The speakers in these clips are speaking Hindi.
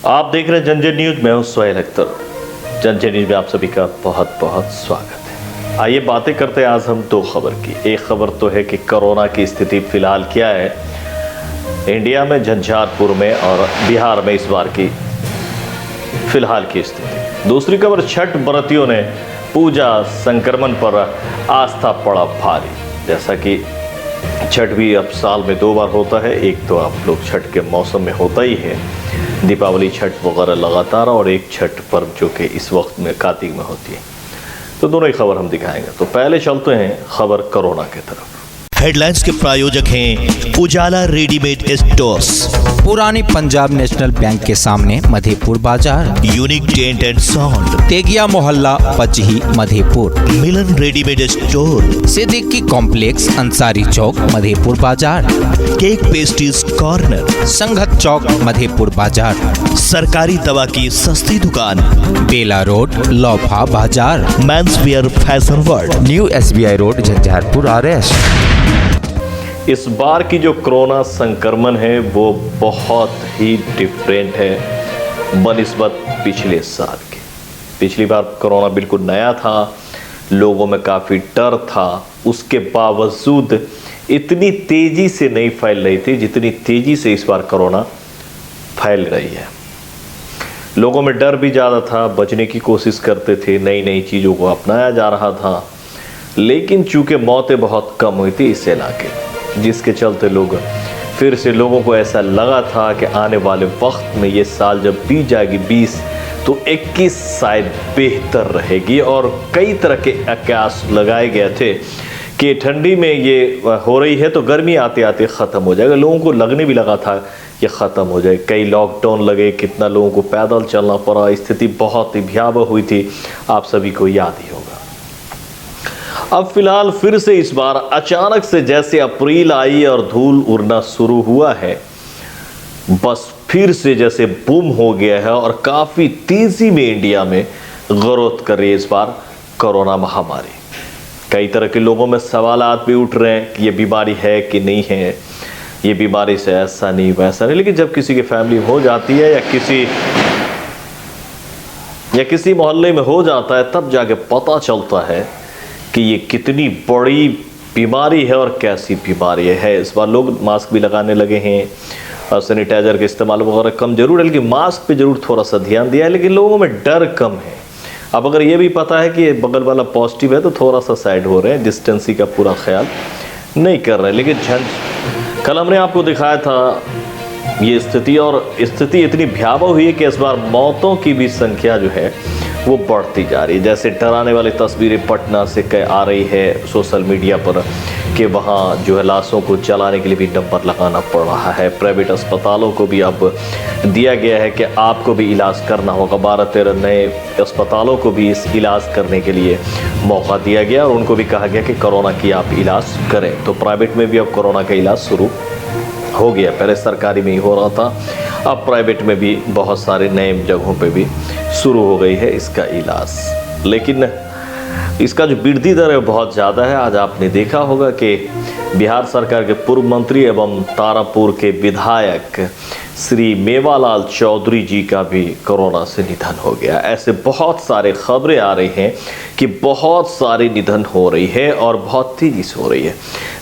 आप देख रहे हैं जनजन न्यूज। मैं हूं सोहेल अख्तर। जनजन न्यूज में आप सभी का बहुत बहुत स्वागत है। आइए बातें करते हैं आज हम दो खबर की। एक खबर तो है कि कोरोना की स्थिति फिलहाल क्या है इंडिया में, झंझारपुर में और बिहार में इस बार की फिलहाल की स्थिति। दूसरी खबर, छठ व्रतियों ने पूजा संक्रमण पर आस्था पड़ा भारी। जैसा कि छठ भी अब साल में 2 बार होता है। एक तो आप लोग छठ के मौसम में होता ही है, दीपावली छठ वगैरह लगातार, और एक छठ पर्व जो कि इस वक्त में कार्तिक में होती है। तो दोनों ही खबर हम दिखाएंगे। तो पहले चलते हैं खबर कोरोना की तरफ। हेडलाइंस के प्रायोजक हैं उजाला रेडीमेड स्टोर्स, पुरानी पंजाब नेशनल बैंक के सामने मधेपुर बाजार, unique tent and sound, Tegiya मोहल्ला Pachahi Madhepur, Milan readymade store, Siddiqui complex Ansari चौक मधेपुर बाजार, केक पेस्ट्रीज कॉर्नर, संघत चौक मधेपुर बाजार, सरकारी दवा की सस्ती दुकान, बेला रोड लोफा बाजार, men's wear fashion world, new SBI road Jhanjharpur RS। इस बार की जो कोरोना संक्रमण है वो बहुत ही डिफरेंट है बनिस्बत पिछले साल के। पिछली बार कोरोना बिल्कुल नया था, लोगों में काफ़ी डर था, उसके बावजूद इतनी तेज़ी से नहीं फैल रही थी जितनी तेज़ी से इस बार कोरोना फैल रही है। लोगों में डर भी ज़्यादा था, बचने की कोशिश करते थे, नई नई चीज़ों को अपनाया जा रहा था, लेकिन चूँकि मौतें बहुत कम हुई थी इस इलाके में, जिसके चलते लोग फिर से लोगों को ऐसा लगा था कि आने वाले वक्त में ये साल जब बीत जाएगी 20 तो 21 शायद बेहतर रहेगी। और कई तरह के आकाश लगाए गए थे कि ठंडी में ये हो रही है तो गर्मी आते आते ख़त्म हो जाएगा। लोगों को लगने भी लगा था ये ख़त्म हो जाए। कई लॉकडाउन लगे, कितना लोगों को पैदल चलना पड़ा, स्थिति बहुत ही भयावह हुई थी, आप सभी को याद ही होगा। अब फिलहाल फिर से इस बार अचानक से जैसे अप्रैल आई और धूल उड़ना शुरू हुआ है, बस फिर से जैसे बूम हो गया है और काफ़ी तेज़ी में इंडिया में ग्रोथ कर रही है इस बार कोरोना महामारी। कई तरह के लोगों में सवालात भी उठ रहे हैं कि ये बीमारी है कि नहीं है, ये बीमारी से ऐसा नहीं वैसा नहीं। लेकिन जब किसी की फैमिली हो जाती है या किसी मोहल्ले में हो जाता है, तब जाके पता चलता है कि ये कितनी बड़ी बीमारी है और कैसी बीमारी है। इस बार लोग मास्क भी लगाने लगे हैं और सैनिटाइज़र का इस्तेमाल वगैरह कम जरूर है, लेकिन मास्क पे ज़रूर थोड़ा सा ध्यान दिया है। लेकिन लोगों में डर कम है। अब अगर ये भी पता है कि बगल वाला पॉजिटिव है तो थोड़ा सा साइड हो रहे हैं, डिस्टेंसिंग का पूरा ख्याल नहीं कर रहे हैं। लेकिन कल हमने आपको दिखाया था ये स्थिति, और स्थिति इतनी भयावह हुई है कि इस बार मौतों की भी संख्या जो है वो बढ़ती जा रही है। जैसे डराने वाली तस्वीरें पटना से आ रही है सोशल मीडिया पर कि वहाँ जो है लाशों को जलाने के लिए भी नंबर लगाना पड़ रहा है। प्राइवेट अस्पतालों को भी अब दिया गया है कि आपको भी इलाज करना होगा। 12-13 नए अस्पतालों को भी इस इलाज करने के लिए मौका दिया गया और उनको भी कहा गया कि कोरोना की आप इलाज करें। तो प्राइवेट में भी अब कोरोना का इलाज शुरू हो गया। पहले सरकारी में ही हो रहा था, अब प्राइवेट में भी बहुत सारे नए जगहों पे भी शुरू हो गई है इसका इलाज। लेकिन इसका जो वृद्धि दर है बहुत ज़्यादा है। आज आपने देखा होगा कि बिहार सरकार के पूर्व मंत्री एवं तारापुर के विधायक श्री मेवालाल चौधरी जी का भी कोरोना से निधन हो गया। ऐसे बहुत सारे खबरें आ रही हैं कि बहुत सारे निधन हो रही है और बहुत तेज़ी से हो रही है।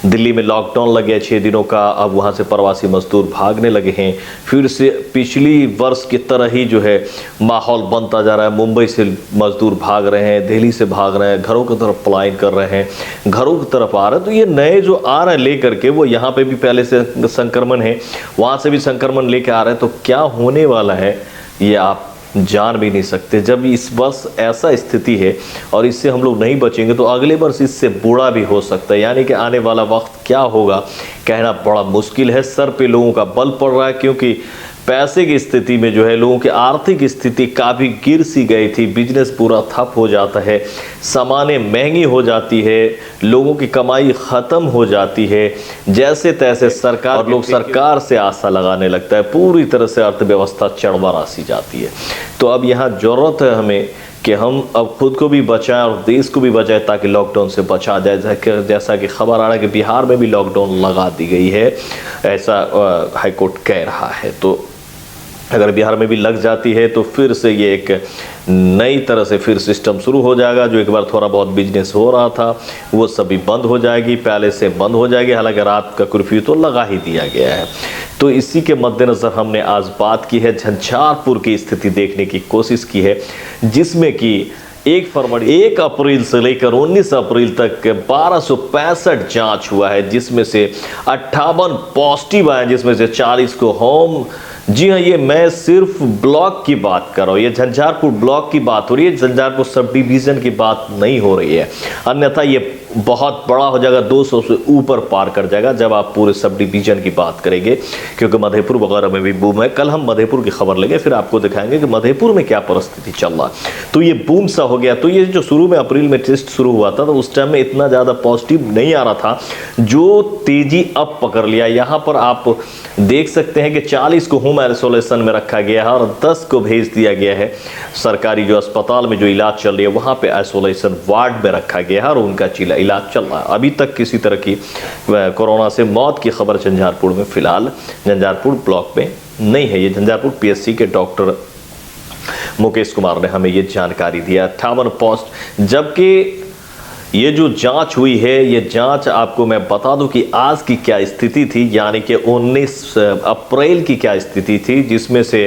दिल्ली में लॉकडाउन लग गया 6 दिनों का, अब वहाँ से प्रवासी मजदूर भागने लगे हैं। फिर से पिछली वर्ष की तरह ही जो है माहौल बनता जा रहा है। मुंबई से मजदूर भाग रहे हैं, दिल्ली से भाग रहे हैं, घरों की तरफ पलायन कर रहे हैं, घरों की तरफ आ रहे हैं। तो ये नए जो आ रहे हैं लेकर के, वो यहाँ पे भी पहले से संक्रमण है, वहाँ से भी संक्रमण लेके आ रहे हैं। तो क्या होने वाला है ये आप जान भी नहीं सकते। जब इस वर्ष ऐसा स्थिति है और इससे हम लोग नहीं बचेंगे तो अगले वर्ष इससे बुरा भी हो सकता है। यानी कि आने वाला वक्त क्या होगा कहना बड़ा मुश्किल है। सर पे लोगों का बल पड़ रहा है, क्योंकि पैसे की स्थिति में जो है लोगों की आर्थिक स्थिति काफ़ी गिर सी गई थी। बिजनेस पूरा ठप हो जाता है, सामानें महंगी हो जाती है, लोगों की कमाई ख़त्म हो जाती है। जैसे तैसे सरकार और लोग सरकार से आशा लगाने लगता है, पूरी तरह से अर्थव्यवस्था चढ़वरा सी जाती है। तो अब यहाँ ज़रूरत है हमें कि हम अब खुद को भी बचाएं और देश को भी बचाएं ताकि लॉकडाउन से बचा जाए। जैसा कि खबर आ रहा है कि बिहार में भी लॉकडाउन लगा दी गई है, ऐसा हाईकोर्ट कह रहा है। तो अगर बिहार में भी लग जाती है तो फिर से ये एक नई तरह से फिर सिस्टम शुरू हो जाएगा। जो एक बार थोड़ा बहुत बिजनेस हो रहा था वो सभी बंद हो जाएगी, पहले से बंद हो जाएगी। हालांकि रात का कर्फ्यू तो लगा ही दिया गया है। तो इसी के मद्देनज़र हमने आज बात की है, झंझारपुर की स्थिति देखने की कोशिश की है, जिसमें कि 1 अप्रैल से लेकर 19 अप्रैल तक 1265 जांच हुआ है, जिसमें से 58 पॉजिटिव आए, जिसमें से 40 को होम। जी हाँ, ये मैं सिर्फ ब्लॉक की बात कर रहा हूँ, ये झंझारपुर ब्लॉक की बात हो रही है, झंझारपुर सब डिवीज़न की बात नहीं हो रही है। अन्यथा ये बहुत बड़ा हो जाएगा, 200 से ऊपर पार कर जाएगा जब आप पूरे सब डिवीज़न की बात करेंगे, क्योंकि मधेपुर वगैरह में भी बूम है। कल हम मधेपुर की खबर लेंगे, फिर आपको दिखाएंगे कि मधेपुर में क्या परिस्थिति चल रहा है। तो ये बूम सा हो गया। तो ये जो शुरू में अप्रैल में टेस्ट शुरू हुआ था तो उस टाइम में इतना ज़्यादा पॉजिटिव नहीं आ रहा था, जो तेज़ी अब पकड़ लिया। यहाँ पर आप देख सकते हैं कि 40 को होम आइसोलेशन में रखा गया है और 10 को भेज दिया गया है सरकारी जो अस्पताल में जो इलाज चल रही है वहाँ पे आइसोलेशन वार्ड में रखा गया है और उनका इलाज चल रहा है। अभी तक किसी तरह की कोरोना से मौत की खबर झंझारपुर में फिलहाल झंझारपुर ब्लॉक में नहीं है। ये झंझारपुर पीएचसी के डॉक्टर मुकेश कुमार ने हमें ये जानकारी दिया। 58 पोस्ट, जबकि ये जो जांच हुई है, ये जांच आपको मैं बता दूं कि आज की क्या स्थिति थी, यानी कि 19 अप्रैल की क्या स्थिति थी, जिसमें से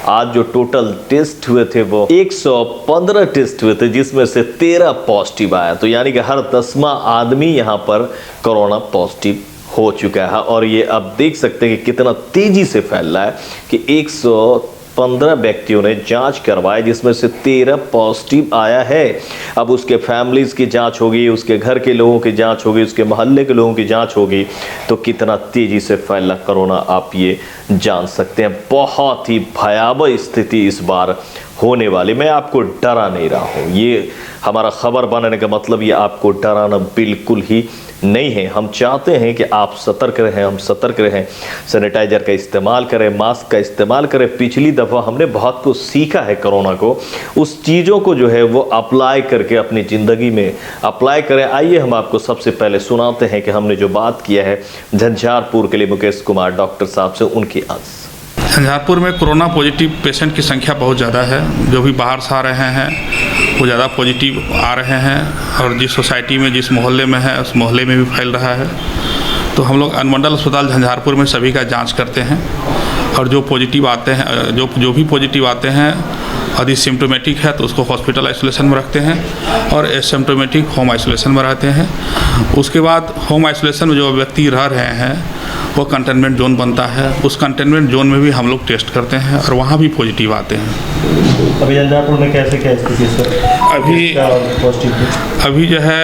आज जो टोटल टेस्ट हुए थे वो 115 टेस्ट हुए थे, जिसमें से 13 पॉजिटिव आया। तो यानी कि हर 10वां आदमी यहाँ पर कोरोना पॉजिटिव हो चुका है। और ये अब देख सकते हैं कि कितना तेजी से फैल रहा है कि 115 व्यक्तियों ने जांच करवाई, जिसमें से 13 पॉजिटिव आया है। अब उसके फैमिलीज की जांच होगी, उसके घर के लोगों की जांच होगी, उसके मोहल्ले के लोगों की जांच होगी, तो कितना तेजी से फैला कोरोना आप ये जान सकते हैं। बहुत ही भयावह स्थिति इस बार होने वाली। मैं आपको डरा नहीं रहा हूँ, ये हमारा खबर बनाने का मतलब ये आपको डराना बिल्कुल ही नहीं है। हम चाहते हैं कि आप सतर्क रहें, हम सतर्क रहें, सैनिटाइजर का इस्तेमाल करें, मास्क का इस्तेमाल करें। पिछली दफ़ा हमने बहुत कुछ सीखा है कोरोना को, उस चीज़ों को जो है वो अप्लाई करके अपनी ज़िंदगी में अप्लाई करें। आइए हम आपको सबसे पहले सुनाते हैं कि हमने जो बात किया है झंझारपुर के लिए मुकेश कुमार डॉक्टर साहब से, उनकी आज। झंझारपुर में कोरोना पॉजिटिव पेशेंट की संख्या बहुत ज़्यादा है। जो भी बाहर से आ रहे हैं वो ज़्यादा पॉजिटिव आ रहे हैं, और जिस सोसाइटी में जिस मोहल्ले में है उस मोहल्ले में भी फैल रहा है। तो हम लोग अनुमंडल अस्पताल झंझारपुर में सभी का जांच करते हैं, और जो पॉजिटिव आते हैं, जो भी पॉजिटिव आते हैं, यदि सिम्टोमेटिक है तो उसको हॉस्पिटल आइसोलेशन में रखते हैं, और एसिम्टोमेटिक होम आइसोलेशन में रहते हैं। उसके बाद होम आइसोलेशन में जो व्यक्ति रह रहे हैं वो कंटेनमेंट जोन बनता है, उस कंटेनमेंट जोन में भी हम लोग टेस्ट करते हैं और वहाँ भी पॉजिटिव आते हैं। अभी झंझारपुर में कैसे क्या स्थिति है सर? अभी जो है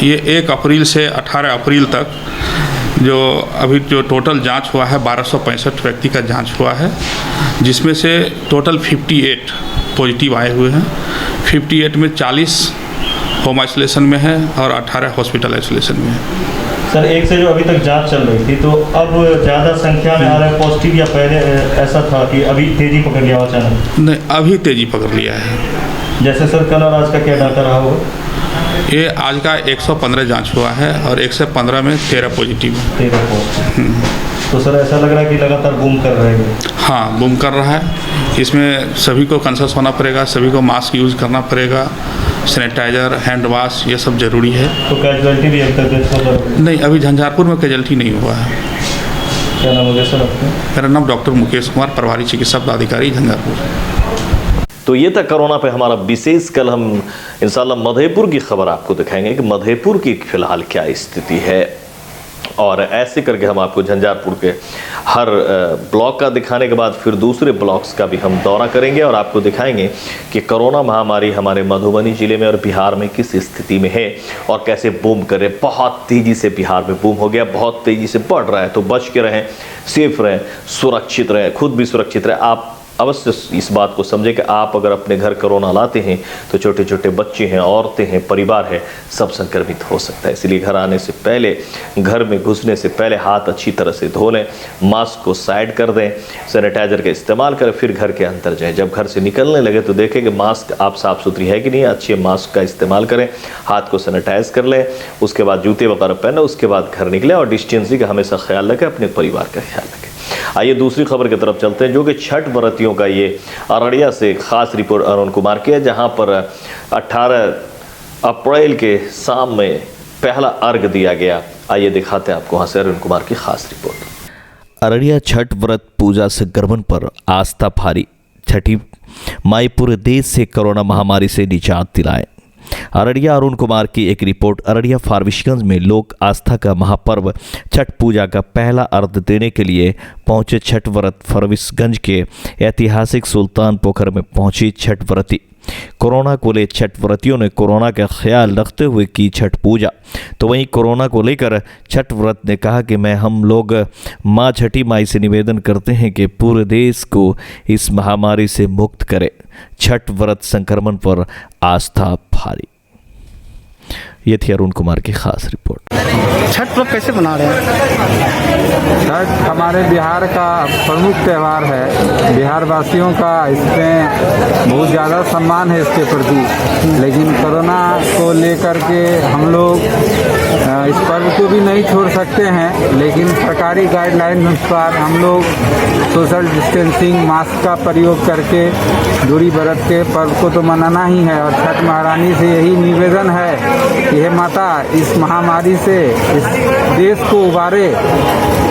ये 1 अप्रैल से 18 अप्रैल तक जो टोटल जांच हुआ है 1265 व्यक्ति का जांच हुआ है, जिसमें से टोटल 58 पॉजिटिव आए हुए हैं। 58 में 40 होम आइसोलेशन में है और 18 हॉस्पिटल आइसोलेशन में है। सर, एक से जो अभी तक जांच चल रही थी, तो अब ज़्यादा संख्या में आ रहा है पॉजिटिव, या पहले ऐसा था कि अभी तेज़ी पकड़ लिया अचानक? नहीं, अभी तेज़ी पकड़ लिया है। जैसे सर कल और आज का क्या डाटा रहा होगा? ये आज का 115 जांच हुआ है और 115 में 13 पॉजिटिव है। 13 पॉजिटिव। तो सर ऐसा लग रहा है कि लगातार बूम कर रहा है? हाँ, बूम कर रहा है। इसमें सभी को कंसर्स होना पड़ेगा, सभी को मास्क यूज़ करना पड़ेगा, सैनिटाइजर, हैंड वॉश, ये सब जरूरी है। तो कैजुअलिटी भी अब तक नहीं, अभी झंझारपुर में कैजुअलिटी नहीं हुआ है। क्या नाम होगा सर आपका? मेरा नाम डॉक्टर मुकेश कुमार, प्रभारी चिकित्सा पदाधिकारी झंझारपुर। तो ये था कोरोना पे हमारा विशेष। कल हम इंशाल्लाह मधेपुर की खबर आपको दिखाएंगे कि मधेपुर की फिलहाल क्या स्थिति है, और ऐसे करके हम आपको झंझारपुर के हर ब्लॉक का दिखाने के बाद फिर दूसरे ब्लॉक्स का भी हम दौरा करेंगे और आपको दिखाएंगे कि कोरोना महामारी हमारे मधुबनी ज़िले में और बिहार में किस स्थिति में है और कैसे बूम करे। बहुत तेज़ी से बिहार में बूम हो गया, बहुत तेज़ी से बढ़ रहा है। तो बच के रहें, सेफ रहें, सुरक्षित रहें, खुद भी सुरक्षित रहें। आप अवश्य इस बात को समझें कि आप अगर अपने घर कोरोना लाते हैं तो छोटे छोटे बच्चे हैं, औरतें हैं, परिवार है, सब संक्रमित हो सकता है। इसलिए घर आने से पहले, घर में घुसने से पहले हाथ अच्छी तरह से धो लें, मास्क को साइड कर दें, सैनिटाइजर का इस्तेमाल करें, फिर घर के अंदर जाएं। जब घर से निकलने लगे तो देखें कि मास्क आप साफ़ सुथरी है कि नहीं, अच्छे मास्क का इस्तेमाल करें, हाथ को सैनिटाइज कर लें, उसके बाद जूते वगैरह पहने, उसके बाद घर निकलें और डिस्टेंसिंग का हमेशा ख्याल रखें, अपने परिवार का ख्याल रखें। आइए दूसरी खबर की तरफ चलते हैं, जो कि छठ व्रतियों का ये अररिया से खास रिपोर्ट अरुण कुमार की है, जहां पर 18 अप्रैल के शाम में पहला अर्घ दिया गया। आइए दिखाते हैं आपको वहां से अरुण कुमार की खास रिपोर्ट। अररिया छठ व्रत पूजा संक्रमण पर आस्था भारी, छठी माई पूरे देश से कोरोना महामारी से निजात दिलाए। अररिया अरुण कुमार की एक रिपोर्ट। अररिया फारबिसगंज में लोक आस्था का महापर्व छठ पूजा का पहला अर्घ देने के लिए पहुंचे छठ व्रत। फारबिसगंज के ऐतिहासिक सुल्तान पोखर में पहुंची छठ व्रती। कोरोना को ले छठ व्रतियों ने कोरोना का ख्याल रखते हुए की छठ पूजा। तो वहीं कोरोना को लेकर छठ व्रत ने कहा कि हम लोग माँ छठी माई से निवेदन करते हैं कि पूरे देश को इस महामारी से मुक्त करे। छठ व्रत संक्रमण पर आस्था भारी। ये थी अरुण कुमार की खास रिपोर्ट। छठ व्रत कैसे मना रहे हैं? छठ हमारे बिहार का प्रमुख त्यौहार है। बिहार वासियों का इसमें बहुत ज़्यादा सम्मान है इसके प्रति, लेकिन कोरोना को लेकर के हम लोग इस पर्व को भी नहीं छोड़ सकते हैं। लेकिन सरकारी गाइडलाइन अनुसार हम लोग सोशल डिस्टेंसिंग, मास्क का प्रयोग करके दूरी बरत के पर्व को तो मनाना ही है। और छठ महारानी से यही निवेदन है कि हे माता, इस महामारी से इस देश को उबारे,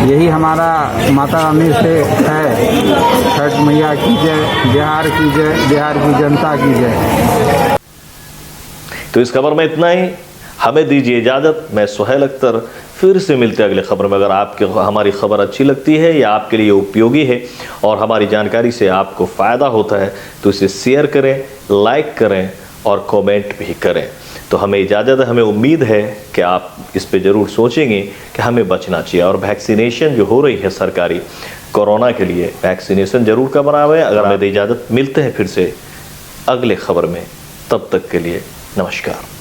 यही हमारा माता रानी से है। छठ मैया की जय, बिहार की जय, बिहार की जनता की जय। तो इस खबर में इतना ही, हमें दीजिए इजाज़त। मैं सुहेल अख्तर, फिर से मिलते हैं अगले खबर में। अगर आपके हमारी खबर अच्छी लगती है या आपके लिए उपयोगी है और हमारी जानकारी से आपको फ़ायदा होता है तो इसे शेयर करें, लाइक करें और कमेंट भी करें। तो हमें इजाज़त है। हमें उम्मीद है कि आप इस पे ज़रूर सोचेंगे कि हमें बचना चाहिए। और वैक्सीनेशन जो हो रही है सरकारी कोरोना के लिए, वैक्सीनेशन ज़रूर करवाएं। अगर हमें इजाज़त, मिलते हैं फिर से अगले खबर में। तब तक के लिए नमस्कार।